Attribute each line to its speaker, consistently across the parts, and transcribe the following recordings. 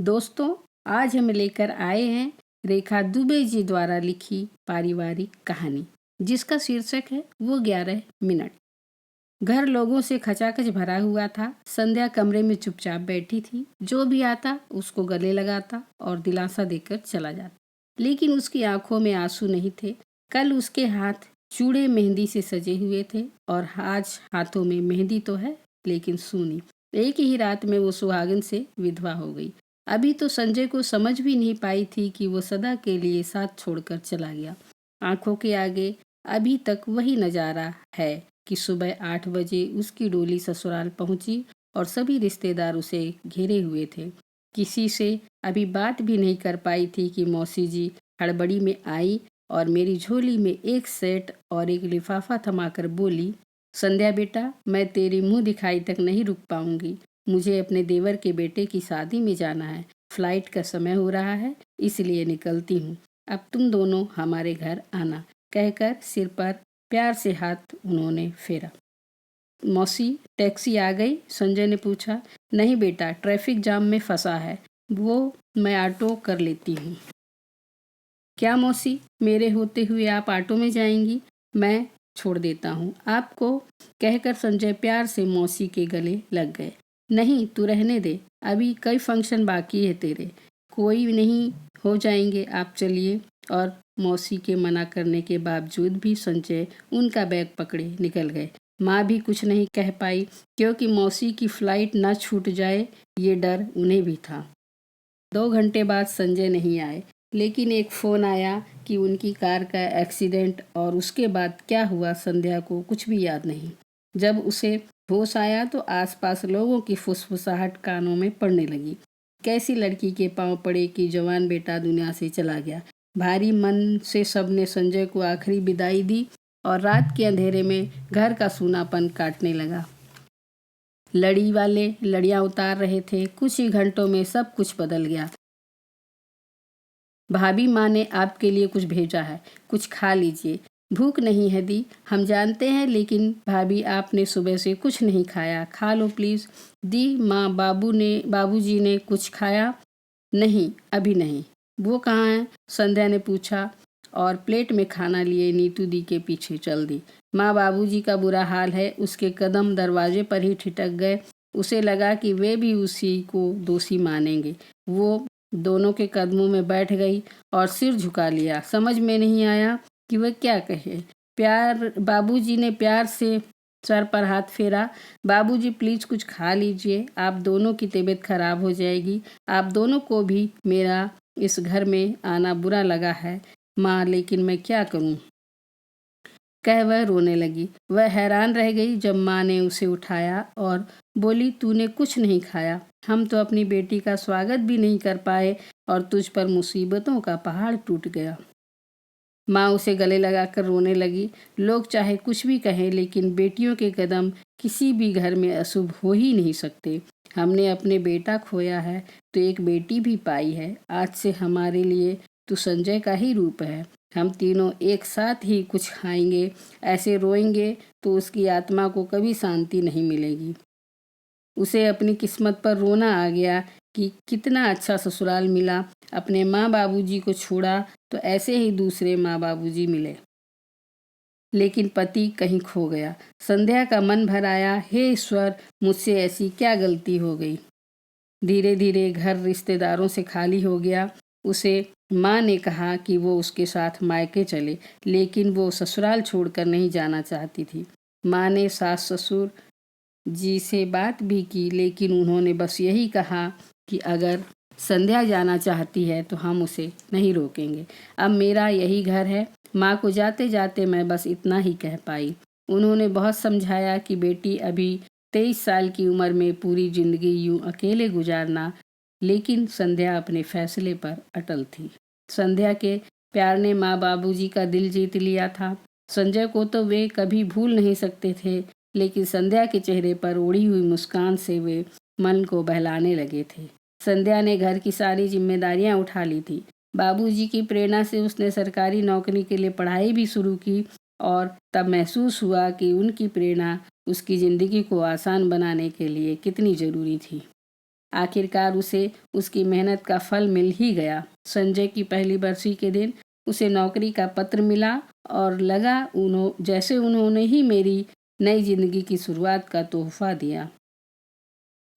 Speaker 1: दोस्तों, आज हम लेकर आए हैं रेखा दुबे जी द्वारा लिखी पारिवारिक कहानी, जिसका शीर्षक है वो 11 मिनट। घर लोगों से खचाखच भरा हुआ था। संध्या कमरे में चुपचाप बैठी थी। जो भी आता उसको गले लगाता और दिलासा देकर चला जाता, लेकिन उसकी आंखों में आंसू नहीं थे। कल उसके हाथ चूड़े मेहंदी से सजे हुए थे और आज हाथों में मेहंदी तो है, लेकिन सूनी। एक ही रात में वो सुहागिन से विधवा हो गई। अभी तो संजय को समझ भी नहीं पाई थी कि वो सदा के लिए साथ छोड़कर चला गया। आंखों के आगे अभी तक वही नजारा है कि सुबह 8 बजे उसकी डोली ससुराल पहुंची और सभी रिश्तेदार उसे घेरे हुए थे। किसी से अभी बात भी नहीं कर पाई थी कि मौसी जी हड़बड़ी में आई और मेरी झोली में एक सेट और एक लिफाफा थमाकर बोली, संध्या बेटा, मैं तेरी मुंह दिखाई तक नहीं रुक पाऊंगी। मुझे अपने देवर के बेटे की शादी में जाना है। फ्लाइट का समय हो रहा है, इसलिए निकलती हूँ। अब तुम दोनों हमारे घर आना, कहकर सिर पर प्यार से हाथ उन्होंने फेरा। मौसी, टैक्सी आ गई? संजय ने पूछा। नहीं बेटा, ट्रैफिक जाम में फंसा है। वो मैं ऑटो कर लेती हूँ। क्या मौसी, मेरे होते हुए आप ऑटो में जाएंगी? मैं छोड़ देता हूँ आपको, कहकर संजय प्यार से मौसी के गले लग गए। नहीं, तू रहने दे, अभी कई फंक्शन बाकी है तेरे। कोई नहीं, हो जाएंगे, आप चलिए। और मौसी के मना करने के बावजूद भी संजय उनका बैग पकड़े निकल गए। माँ भी कुछ नहीं कह पाई, क्योंकि मौसी की फ्लाइट ना छूट जाए ये डर उन्हें भी था। 2 घंटे बाद संजय नहीं आए, लेकिन एक फ़ोन आया कि उनकी कार का एक्सीडेंट, और उसके बाद क्या हुआ संध्या को कुछ भी याद नहीं। जब उसे होश आया तो आसपास लोगों की फुसफुसाहट कानों में पड़ने लगी। कैसी लड़की के पांव पड़े कि जवान बेटा दुनिया से चला गया। भारी मन से सबने संजय को आखिरी विदाई दी और रात के अंधेरे में घर का सूनापन काटने लगा। लड़ी वाले लड़ियां उतार रहे थे। कुछ ही घंटों में सब कुछ बदल गया। भाभी, माँ ने आपके लिए कुछ भेजा है, कुछ खा लीजिए। भूख नहीं है दी, हम जानते हैं, लेकिन भाभी आपने सुबह से कुछ नहीं खाया, खा लो प्लीज़। दी माँ, बाबूजी ने कुछ खाया? नहीं, अभी नहीं। वो कहाँ हैं? संध्या ने पूछा और प्लेट में खाना लिए नीतू दी के पीछे चल दी। माँ, बाबूजी का बुरा हाल है। उसके कदम दरवाजे पर ही ठिठक गए। उसे लगा कि वे भी उसी को दोषी मानेंगे। वो दोनों के कदमों में बैठ गई और सिर झुका लिया। समझ में नहीं आया कि वह क्या कहे। बाबूजी ने प्यार से सर पर हाथ फेरा। बाबूजी, प्लीज कुछ खा लीजिए, आप दोनों की तबीयत खराब हो जाएगी। आप दोनों को भी मेरा इस घर में आना बुरा लगा है माँ, लेकिन मैं क्या करूँ, कह वह रोने लगी। वह हैरान रह गई जब माँ ने उसे उठाया और बोली, तूने कुछ नहीं खाया। हम तो अपनी बेटी का स्वागत भी नहीं कर पाए और तुझ पर मुसीबतों का पहाड़ टूट गया। माँ उसे गले लगाकर रोने लगी। लोग चाहे कुछ भी कहें, लेकिन बेटियों के कदम किसी भी घर में अशुभ हो ही नहीं सकते। हमने अपने बेटा खोया है तो एक बेटी भी पाई है। आज से हमारे लिए तू संजय का ही रूप है। हम तीनों एक साथ ही कुछ खाएंगे। ऐसे रोएंगे तो उसकी आत्मा को कभी शांति नहीं मिलेगी। उसे अपनी किस्मत पर रोना आ गया कि कितना अच्छा ससुराल मिला। अपने माँ बाबूजी को छोड़ा तो ऐसे ही दूसरे माँ बाबूजी मिले, लेकिन पति कहीं खो गया। संध्या का मन भर आया, हे ईश्वर, मुझसे ऐसी क्या गलती हो गई। धीरे धीरे घर रिश्तेदारों से खाली हो गया। उसे माँ ने कहा कि वो उसके साथ मायके चले, लेकिन वो ससुराल छोड़कर नहीं जाना चाहती थी। माँ ने सास ससुर जी से बात भी की, लेकिन उन्होंने बस यही कहा कि अगर संध्या जाना चाहती है तो हम उसे नहीं रोकेंगे। अब मेरा यही घर है। माँ को जाते जाते मैं बस इतना ही कह पाई। उन्होंने बहुत समझाया कि बेटी, अभी 23 साल की उम्र में पूरी जिंदगी यूं अकेले गुजारना, लेकिन संध्या अपने फैसले पर अटल थी। संध्या के प्यार ने माँ बाबूजी का दिल जीत लिया था। संजय को तो वे कभी भूल नहीं सकते थे, लेकिन संध्या के चेहरे पर उड़ी हुई मुस्कान से वे मन को बहलाने लगे थे। संध्या ने घर की सारी जिम्मेदारियां उठा ली थी। बाबूजी की प्रेरणा से उसने सरकारी नौकरी के लिए पढ़ाई भी शुरू की और तब महसूस हुआ कि उनकी प्रेरणा उसकी ज़िंदगी को आसान बनाने के लिए कितनी ज़रूरी थी। आखिरकार उसे उसकी मेहनत का फल मिल ही गया। संजय की पहली बरसी के दिन उसे नौकरी का पत्र मिला और लगा जैसे उन्होंने ही मेरी नई जिंदगी की शुरुआत का तोहफा दिया।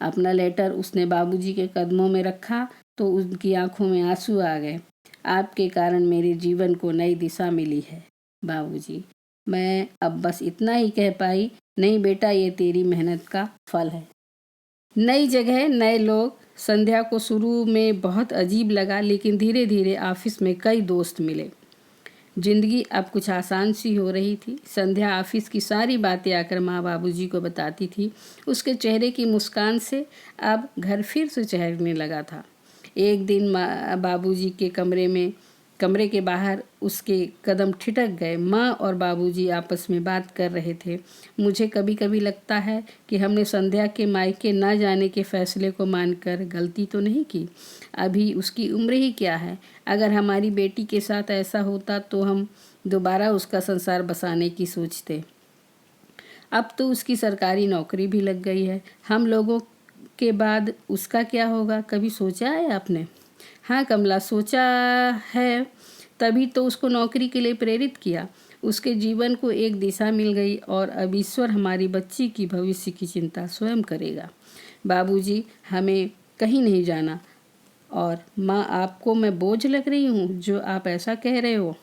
Speaker 1: अपना लेटर उसने बाबूजी के कदमों में रखा तो उनकी आंखों में आंसू आ गए। आपके कारण मेरे जीवन को नई दिशा मिली है बाबूजी। मैं अब बस इतना ही कह पाई, नहीं बेटा, ये तेरी मेहनत का फल है। नई जगह, नए लोग। संध्या को शुरू में बहुत अजीब लगा, लेकिन धीरे धीरे ऑफिस में कई दोस्त मिले। जिंदगी अब कुछ आसान सी हो रही थी। संध्या ऑफिस की सारी बातें आकर माँ बाबूजी को बताती थी। उसके चेहरे की मुस्कान से अब घर फिर से चहकने लगा था। एक दिन बाबूजी के कमरे के बाहर उसके कदम ठिठक गए। माँ और बाबूजी आपस में बात कर रहे थे। मुझे कभी कभी लगता है कि हमने संध्या के मायके ना जाने के फैसले को मानकर गलती तो नहीं की। अभी उसकी उम्र ही क्या है। अगर हमारी बेटी के साथ ऐसा होता तो हम दोबारा उसका संसार बसाने की सोचते। अब तो उसकी सरकारी नौकरी भी लग गई है। हम लोगों के बाद उसका क्या होगा, कभी सोचा है आपने? हाँ कमला, सोचा है, तभी तो उसको नौकरी के लिए प्रेरित किया। उसके जीवन को एक दिशा मिल गई और अब ईश्वर हमारी बच्ची की भविष्य की चिंता स्वयं करेगा। बाबूजी, हमें कहीं नहीं जाना। और माँ, आपको मैं बोझ लग रही हूँ जो आप ऐसा कह रहे हो?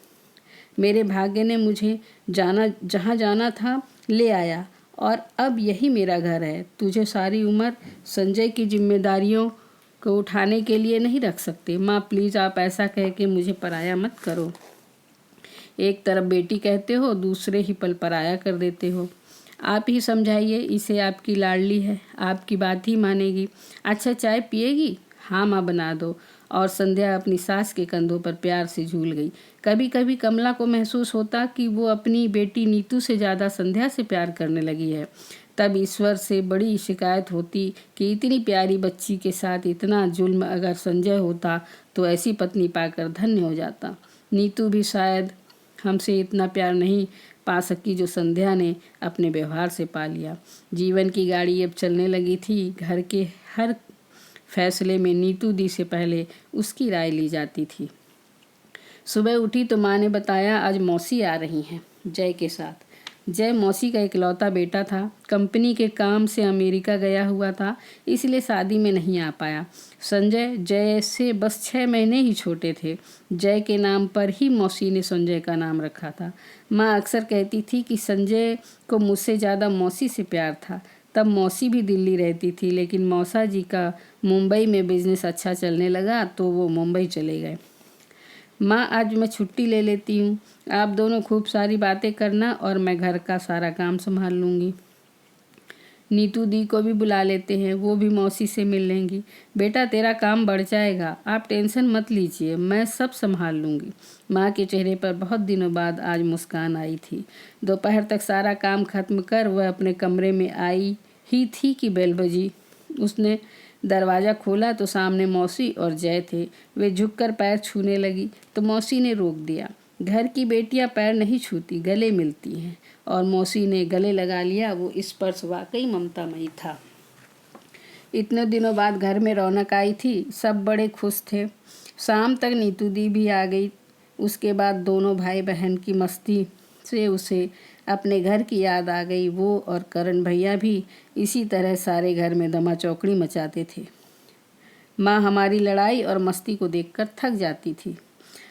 Speaker 1: मेरे भाग्य ने मुझे जहाँ जाना था ले आया और अब यही मेरा घर है। तुझे सारी उम्र संजय की जिम्मेदारियों को उठाने के लिए नहीं रख सकते। माँ प्लीज़, आप ऐसा कह के मुझे पराया मत करो। एक तरफ बेटी कहते हो, दूसरे ही पल पराया कर देते हो। आप ही समझाइए इसे, आपकी लाडली है, आपकी बात ही मानेगी। अच्छा, चाय पिएगी? हाँ माँ, बना दो। और संध्या अपनी सास के कंधों पर प्यार से झूल गई। कभी कभी कमला को महसूस होता कि वो अपनी बेटी नीतू से ज़्यादा संध्या से प्यार करने लगी है। तब ईश्वर से बड़ी शिकायत होती कि इतनी प्यारी बच्ची के साथ इतना जुल्म। अगर संजय होता तो ऐसी पत्नी पाकर धन्य हो जाता। नीतू भी शायद हमसे इतना प्यार नहीं पा सकी जो संध्या ने अपने व्यवहार से पा लिया। जीवन की गाड़ी अब चलने लगी थी। घर के हर फैसले में नीतू दी से पहले उसकी राय ली जाती थी। सुबह उठी तो माँ ने बताया आज मौसी आ रही हैं जय के साथ। जय मौसी का इकलौता बेटा था। कंपनी के काम से अमेरिका गया हुआ था, इसलिए शादी में नहीं आ पाया। संजय जय से बस 6 महीने ही छोटे थे। जय के नाम पर ही मौसी ने संजय का नाम रखा था। माँ अक्सर कहती थी कि संजय को मुझसे ज़्यादा मौसी से प्यार था। तब मौसी भी दिल्ली रहती थी, लेकिन मौसा जी का मुंबई में बिजनेस अच्छा चलने लगा तो वो मुंबई चले गए। माँ, आज मैं छुट्टी ले लेती हूँ। आप दोनों खूब सारी बातें करना और मैं घर का सारा काम संभाल लूँगी। नीतू दी को भी बुला लेते हैं, वो भी मौसी से मिल लेंगी। बेटा, तेरा काम बढ़ जाएगा, आप टेंशन मत लीजिए, मैं सब संभाल लूँगी। माँ के चेहरे पर बहुत दिनों बाद आज मुस्कान आई थी। दोपहर तक सारा काम खत्म कर वह अपने कमरे में आई ही थी कि बेल बजी। उसने दरवाज़ा खोला तो सामने मौसी और जय थे। वे झुककर पैर छूने लगी तो मौसी ने रोक दिया। घर की बेटियां पैर नहीं छूती, गले मिलती हैं, और मौसी ने गले लगा लिया। वो स्पर्श वाकई ममतामयी था। इतने दिनों बाद घर में रौनक आई थी, सब बड़े खुश थे। शाम तक नीतू दी भी आ गई। उसके बाद दोनों भाई बहन की मस्ती से उसे अपने घर की याद आ गई। वो और करण भैया भी इसी तरह सारे घर में दमा चौकड़ी मचाते थे। माँ हमारी लड़ाई और मस्ती को देखकर थक जाती थी।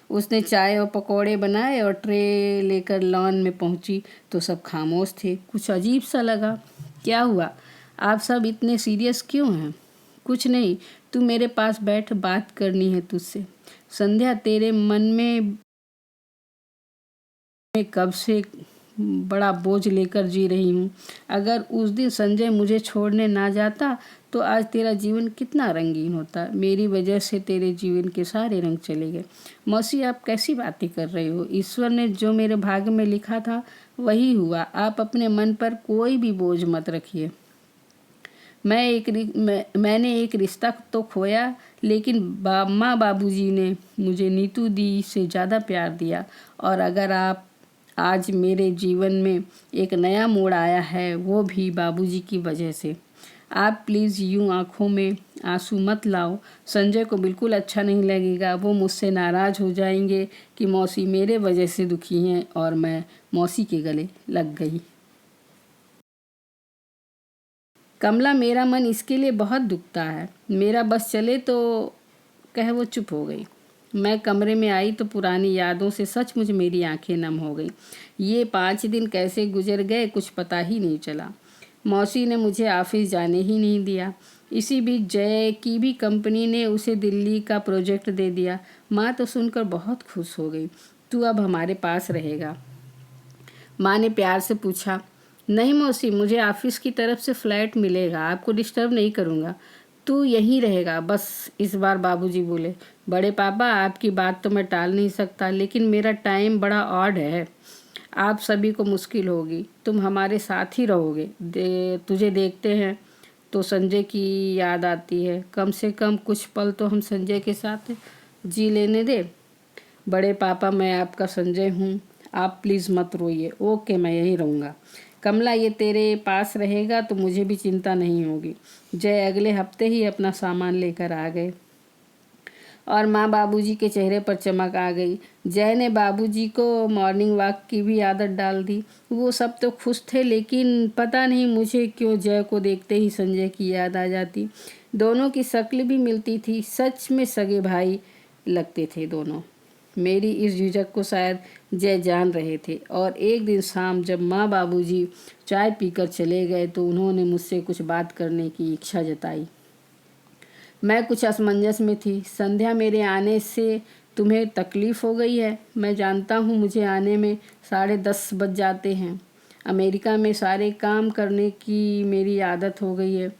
Speaker 1: उसने चाय और पकौड़े बनाए और ट्रे लेकर लॉन में पहुंची तो सब खामोश थे। कुछ अजीब सा लगा। क्या हुआ, आप सब इतने सीरियस क्यों हैं? कुछ नहीं, तू मेरे पास बैठ, बात करनी है तुझसे। संध्या, तेरे मन में कब से बड़ा बोझ लेकर जी रही हूँ। अगर उस दिन संजय मुझे छोड़ने ना जाता तो आज तेरा जीवन कितना रंगीन होता। मेरी वजह से तेरे जीवन के सारे रंग चले गए। मौसी, आप कैसी बातें कर रही हो? ईश्वर ने जो मेरे भाग्य में लिखा था वही हुआ। आप अपने मन पर कोई भी बोझ मत रखिए। मैंने एक रिश्ता तो खोया, लेकिन माँ बाबूजी ने मुझे नीतू दी से ज़्यादा प्यार दिया। और अगर आप आज मेरे जीवन में एक नया मोड़ आया है, वो भी बाबूजी की वजह से। आप प्लीज़ यूं आंखों में आंसू मत लाओ, संजय को बिल्कुल अच्छा नहीं लगेगा। वो मुझसे नाराज़ हो जाएंगे कि मौसी मेरे वजह से दुखी हैं। और मैं मौसी के गले लग गई। कमला, मेरा मन इसके लिए बहुत दुखता है, मेरा बस चले तो, कह वो चुप हो गई। मैं कमरे में आई तो पुरानी यादों से सचमुच मेरी आंखें नम हो गई। ये 5 दिन कैसे गुजर गए कुछ पता ही नहीं चला। मौसी ने मुझे ऑफिस जाने ही नहीं दिया। इसी बीच जय की भी कंपनी ने उसे दिल्ली का प्रोजेक्ट दे दिया। माँ तो सुनकर बहुत खुश हो गई। तू अब हमारे पास रहेगा। माँ ने प्यार से पूछा। नहीं मौसी, मुझे ऑफिस की तरफ से फ्लैट मिलेगा, आपको डिस्टर्ब नहीं करूँगा। तू यहीं रहेगा बस। इस बार बाबूजी बोले। बड़े पापा, आपकी बात तो मैं टाल नहीं सकता, लेकिन मेरा टाइम बड़ा ऑड है। आप सभी को मुश्किल होगी, तुम हमारे साथ ही रहोगे। तुझे देखते हैं तो संजय की याद आती है। कम से कम कुछ पल तो हम संजय के साथ जी लेने दे। बड़े पापा, मैं आपका संजय हूँ, आप प्लीज़ मत रोइए। ओके, मैं यहीं रहूँगा। कमला, ये तेरे पास रहेगा तो मुझे भी चिंता नहीं होगी। जय अगले हफ्ते ही अपना सामान लेकर आ गए और माँ बाबूजी के चेहरे पर चमक आ गई। जय ने बाबूजी को मॉर्निंग वॉक की भी आदत डाल दी। वो सब तो खुश थे, लेकिन पता नहीं मुझे क्यों जय को देखते ही संजय की याद आ जाती। दोनों की शक्ल भी मिलती थी, सच में सगे भाई लगते थे दोनों। मेरी इस झिझक को शायद जय जान रहे थे। और एक दिन शाम जब माँ बाबूजी चाय पीकर चले गए तो उन्होंने मुझसे कुछ बात करने की इच्छा जताई। मैं कुछ असमंजस में थी। संध्या, मेरे आने से तुम्हें तकलीफ़ हो गई है? मैं जानता हूँ मुझे आने में 10:30 बज जाते हैं। अमेरिका में सारे काम करने की मेरी आदत हो गई है,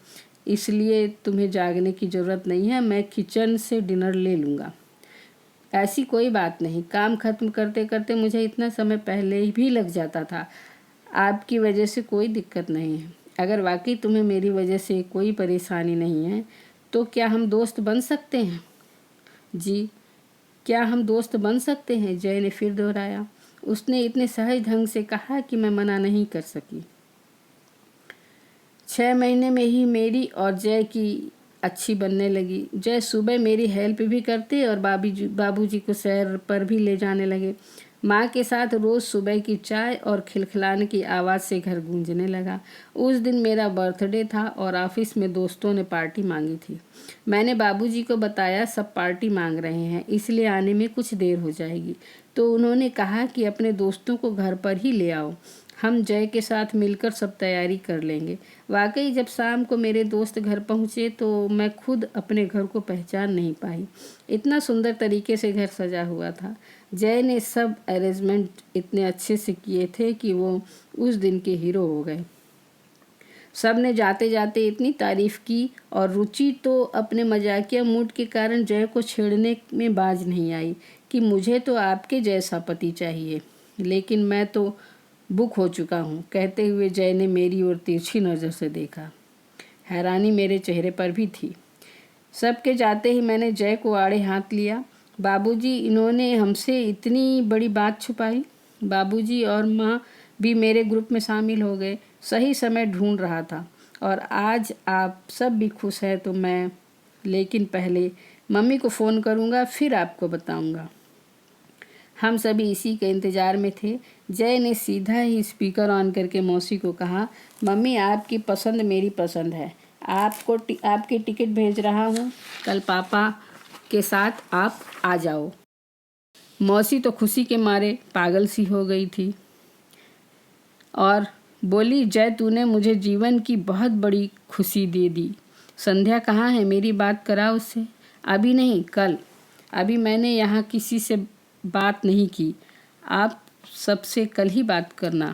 Speaker 1: इसलिए तुम्हें जागने की ज़रूरत नहीं है। मैं किचन से डिनर ले लूँगा। ऐसी कोई बात नहीं, काम खत्म करते करते मुझे इतना समय पहले भी लग जाता था। आपकी वजह से कोई दिक्कत नहीं है। अगर वाकई तुम्हें मेरी वजह से कोई परेशानी नहीं है तो क्या हम दोस्त बन सकते हैं? जी, क्या हम दोस्त बन सकते हैं? जय ने फिर दोहराया। उसने इतने सहज ढंग से कहा कि मैं मना नहीं कर सकी। 6 महीने में ही मेरी और जय की अच्छी बनने लगी। जय सुबह मेरी हेल्प भी करते और बाबूजी को सैर पर भी ले जाने लगे। माँ के साथ रोज़ सुबह की चाय और खिलखिलाने की आवाज़ से घर गूंजने लगा। उस दिन मेरा बर्थडे था और ऑफिस में दोस्तों ने पार्टी मांगी थी। मैंने बाबूजी को बताया सब पार्टी मांग रहे हैं, इसलिए आने में कुछ देर हो जाएगी। तो उन्होंने कहा कि अपने दोस्तों को घर पर ही ले आओ, हम जय के साथ मिलकर सब तैयारी कर लेंगे। वाकई जब शाम को मेरे दोस्त घर पहुँचे तो मैं खुद अपने घर को पहचान नहीं पाई। इतना सुंदर तरीके से घर सजा हुआ था। जय ने सब अरेंजमेंट इतने अच्छे से किए थे कि वो उस दिन के हीरो हो गए। सब ने जाते जाते इतनी तारीफ की और रुचि तो अपने मजाकिया मूड के कारण जय को छेड़ने में बाज नहीं आई कि मुझे तो आपके जैसा पति चाहिए, लेकिन मैं तो बुक हो चुका हूँ। कहते हुए जय ने मेरी ओर तिरछी नज़र से देखा। हैरानी मेरे चेहरे पर भी थी। सबके जाते ही मैंने जय को आड़े हाथ लिया। बाबूजी, इन्होंने हमसे इतनी बड़ी बात छुपाई। बाबूजी और माँ भी मेरे ग्रुप में शामिल हो गए। सही समय ढूंढ रहा था और आज आप सब भी खुश हैं तो मैं, लेकिन पहले मम्मी को फ़ोन करूँगा, फिर आपको बताऊँगा। हम सभी इसी के इंतज़ार में थे। जय ने सीधा ही स्पीकर ऑन करके मौसी को कहा, मम्मी आपकी पसंद मेरी पसंद है, आपकी टिकट भेज रहा हूँ, कल पापा के साथ आप आ जाओ। मौसी तो खुशी के मारे पागल सी हो गई थी और बोली, जय तूने मुझे जीवन की बहुत बड़ी खुशी दे दी। संध्या कहाँ है? मेरी बात करा उससे। अभी नहीं, कल। अभी मैंने यहाँ किसी से बात नहीं की, आप सबसे कल ही बात करना।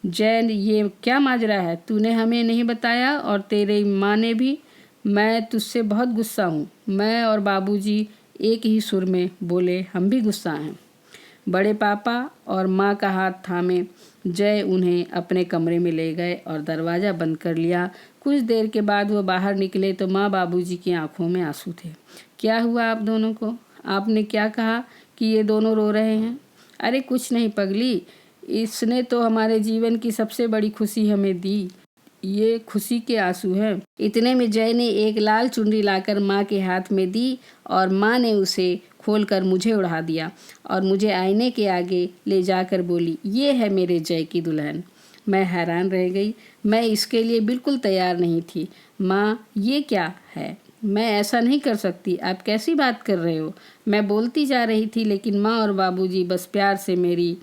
Speaker 1: जय, ये क्या माजरा है? तूने हमें नहीं बताया और तेरे माँ ने भी। मैं तुझसे बहुत गुस्सा हूँ। मैं और बाबूजी एक ही सुर में बोले, हम भी गुस्सा हैं। बड़े पापा और माँ का हाथ थामे जय उन्हें अपने कमरे में ले गए और दरवाज़ा बंद कर लिया। कुछ देर के बाद वो बाहर निकले तो माँ बाबूजी की आंखों में आंसू थे। क्या हुआ आप दोनों को? आपने क्या कहा कि ये दोनों रो रहे हैं? अरे कुछ नहीं पगली, इसने तो हमारे जीवन की सबसे बड़ी खुशी हमें दी। ये खुशी के आंसू हैं। इतने में जय ने एक लाल चुनरी लाकर माँ के हाथ में दी और माँ ने उसे खोलकर मुझे उड़ा दिया और मुझे आईने के आगे ले जाकर बोली, ये है मेरे जय की दुल्हन। मैं हैरान रह गई। मैं इसके लिए बिल्कुल तैयार नहीं थी। माँ, ये क्या है? मैं ऐसा नहीं कर सकती। आप कैसी बात कर रहे हो? मैं बोलती जा रही थी, लेकिन माँ और बाबूजी बस प्यार से मेरी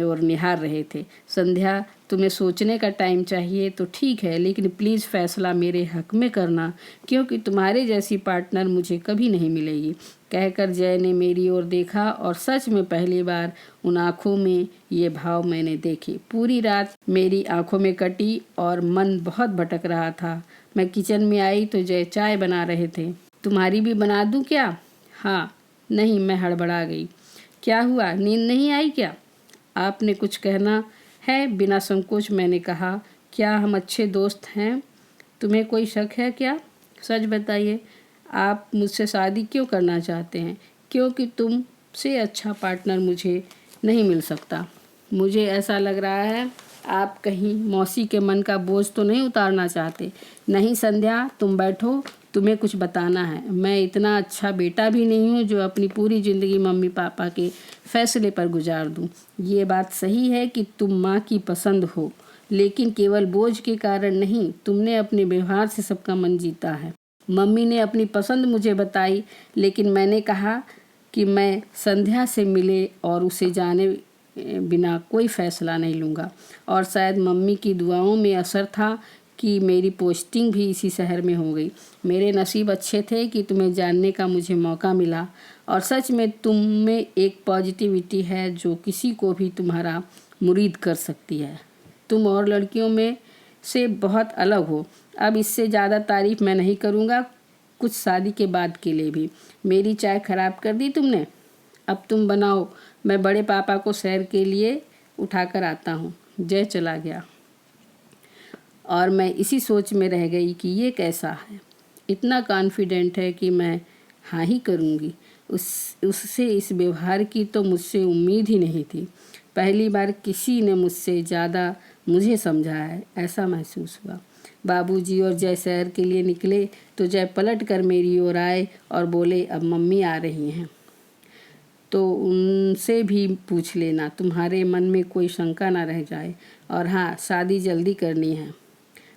Speaker 1: ओर निहार रहे थे। संध्या, तुम्हें सोचने का टाइम चाहिए तो ठीक है, लेकिन प्लीज़ फैसला मेरे हक में करना, क्योंकि तुम्हारे जैसी पार्टनर मुझे कभी नहीं मिलेगी। कहकर जय ने मेरी ओर देखा और सच में पहली बार उन आँखों में ये भाव मैंने देखे। पूरी रात मेरी आँखों में कटी और मन बहुत भटक रहा था। मैं किचन में आई तो जय चाय बना रहे थे। तुम्हारी भी बना दूं क्या? हाँ। नहीं, मैं हड़बड़ा गई। क्या हुआ, नींद नहीं आई क्या? आपने कुछ कहना है? बिना संकोच मैंने कहा। क्या हम अच्छे दोस्त हैं? तुम्हें कोई शक है क्या? सच बताइए, आप मुझसे शादी क्यों करना चाहते हैं? क्योंकि तुमसे अच्छा पार्टनर मुझे नहीं मिल सकता। मुझे ऐसा लग रहा है आप कहीं मौसी के मन का बोझ तो नहीं उतारना चाहते। नहीं संध्या, तुम बैठो, तुम्हें कुछ बताना है। मैं इतना अच्छा बेटा भी नहीं हूँ जो अपनी पूरी ज़िंदगी मम्मी पापा के फैसले पर गुजार दूँ। ये बात सही है कि तुम माँ की पसंद हो, लेकिन केवल बोझ के कारण नहीं। तुमने अपने व्यवहार से सबका मन जीता है। मम्मी ने अपनी पसंद मुझे बताई, लेकिन मैंने कहा कि मैं संध्या से मिले और उसे जाने बिना कोई फ़ैसला नहीं लूँगा। और शायद मम्मी की दुआओं में असर था कि मेरी पोस्टिंग भी इसी शहर में हो गई। मेरे नसीब अच्छे थे कि तुम्हें जानने का मुझे मौका मिला। और सच में तुम में एक पॉजिटिविटी है जो किसी को भी तुम्हारा मुरीद कर सकती है। तुम और लड़कियों में से बहुत अलग हो। अब इससे ज़्यादा तारीफ़ मैं नहीं करूँगा, कुछ शादी के बाद के लिए भी। मेरी चाय ख़राब कर दी तुमने। अब तुम बनाओ, मैं बड़े पापा को सैर के लिए उठाकर आता हूँ। जय चला गया और मैं इसी सोच में रह गई कि ये कैसा है, इतना कॉन्फिडेंट है कि मैं हाँ ही करूँगी। उससे इस व्यवहार की तो मुझसे उम्मीद ही नहीं थी। पहली बार किसी ने मुझसे ज़्यादा मुझे समझा है, ऐसा महसूस हुआ। बाबूजी और जय सैर के लिए निकले तो जय पलट कर मेरी ओर आए और बोले, अब मम्मी आ रही हैं तो उनसे भी पूछ लेना, तुम्हारे मन में कोई शंका ना रह जाए। और हाँ, शादी जल्दी करनी है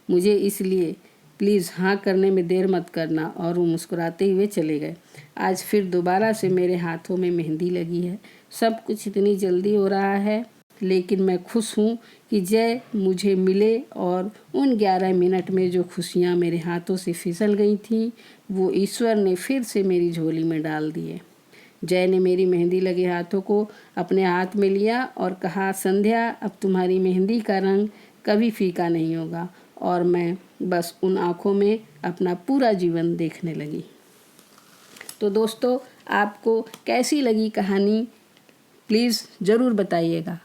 Speaker 1: मुझे, इसलिए प्लीज़ हाँ करने में देर मत करना। और वो मुस्कुराते हुए चले गए। आज फिर दोबारा से मेरे हाथों में मेहंदी लगी है। सब कुछ इतनी जल्दी हो रहा है, लेकिन मैं खुश हूँ कि जय मुझे मिले और उन 11 मिनट में जो खुशियाँ मेरे हाथों से फिसल गई थीं, वो ईश्वर ने फिर से मेरी झोली में डाल दिए। जय ने मेरी मेहंदी लगे हाथों को अपने हाथ में लिया और कहा, संध्या, अब तुम्हारी मेहंदी का रंग कभी फीका नहीं होगा। और मैं बस उन आँखों में अपना पूरा जीवन देखने लगी। तो दोस्तों, आपको कैसी लगी कहानी, प्लीज़ ज़रूर बताइएगा।